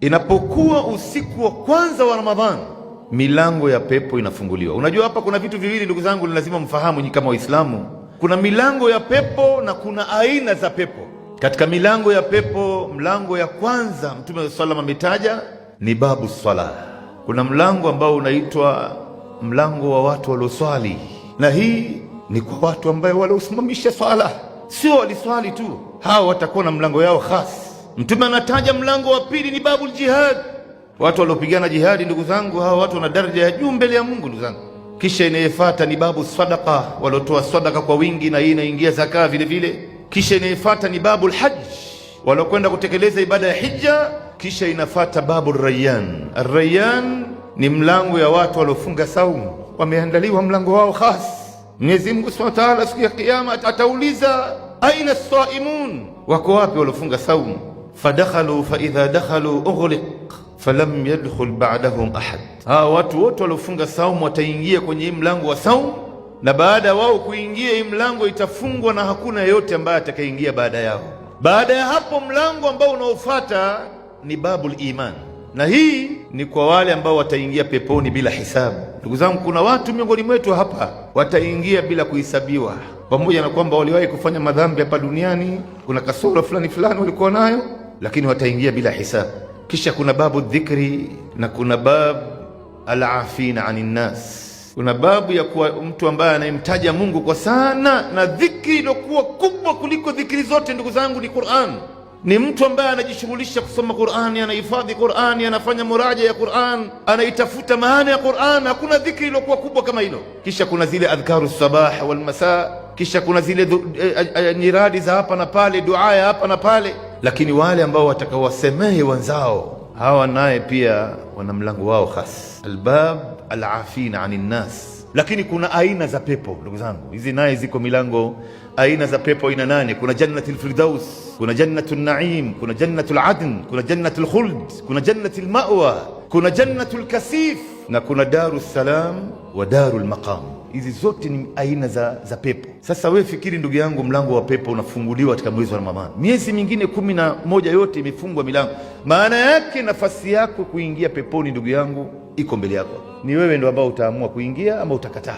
Inapokuwa usiku wa kwanza wa Ramadhani, milango ya pepo inafunguliwa. Unajua hapa kuna vitu viwili ndugu zangu, ni lazima mfahamu nyinyi kama Waislamu. Kuna milango ya pepo na kuna aina za pepo. Katika milango ya pepo, mlango ya kwanza Mtume sallallahu ametaja ni babu swala. Kuna mlango ambao unaitwa mlango wa watu walioswali, na hii ni kwa watu ambao waliosimamisha swala, sio waliswali tu. Hao watakuwa na mlango yao khas. Mtume anataja mlango wa pili ni babul jihad, watu waliopigana jihadi. Ndugu zangu, hao watu wana daraja ya juu mbele ya Mungu ndugu zangu. Kisha inayefuata ni babu sadaqa, waliotoa sadaka kwa wingi, na hii inaingia zaka vile vile. Kisha inayefuata ni babul hajj, waliokwenda kutekeleza ibada ya hija. Kisha inafuata babul rayyan. Ar-rayyan ni mlango ya watu waliofunga saumu, wameandaliwa mlango wao khas. Mwenyezi Mungu Subhanahu wa Ta'ala siku ya kiyama atauliza, aina as-saimun, wako wapi waliofunga saumu? Fadakhalu fa idha dakhalu ughliq falam yadkhul ba'dahum ahad. Hawa watu wote waliofunga saumu wataingia kwenye mlango wa saumu, na baada wao kuingia hii mlango itafungwa na hakuna yeyote ambaye atakayeingia baada yao. Baada ya hapo mlango ambao unaofuata ni babul iman, na hii ni kwa wale ambao wataingia peponi bila hisabu. Ndugu zangu, kuna watu miongoni mwetu hapa wataingia bila kuhesabiwa, pamoja na kwamba waliwahi kufanya madhambi hapa duniani, kuna kasoro fulani fulani walikuwa nayo, lakini wataingia bila hisabu. Kisha kuna babu dhikri na kuna babu al-afina anin nas. Kuna babu ya kuwa mtu ambaye anayemtaja Mungu kwa sana, na dhikri iliyokuwa kubwa kuliko dhikri zote ndugu zangu ni Qur'an. Ni mtu ambaye anajishughulisha kusoma Qur'ani, anahifadhi Qur'ani, anafanya muraja ya Qur'an, anaitafuta maana ya Qur'an. Hakuna dhikri iliyokuwa kubwa kama hilo. Kisha kuna zile adhkaru sabah wal masa, kisha kuna zile nyiradi za hapa na pale, dua ya hapa na pale. Lakini wale ambao watakawasemehe wenzao, hawa naye pia wana mlango wao khas, albab alafina anin nas. Lakini kuna aina za pepo ndugu zangu, hizi naye ziko milango, aina za pepo aina 8. Kuna jannatul firdaus, kuna jannatul naim, kuna jannatul adn, kuna jannatul khuld, kuna jannatul ma'wa, kuna jannatul kasif, na kuna darus salam wa darul maqam. Hizi zote ni aina za pepo. Sasa wewe fikiri ndugu yangu, mlango wa pepo unafunguliwa katika mwezi wa Ramadhani. Miezi mingine 11 yote imefungwa milango. Maana yake nafasi yako kuingia peponi ndugu yangu iko mbele yako. Ni wewe ndo ambao utaamua kuingia ama utakataa.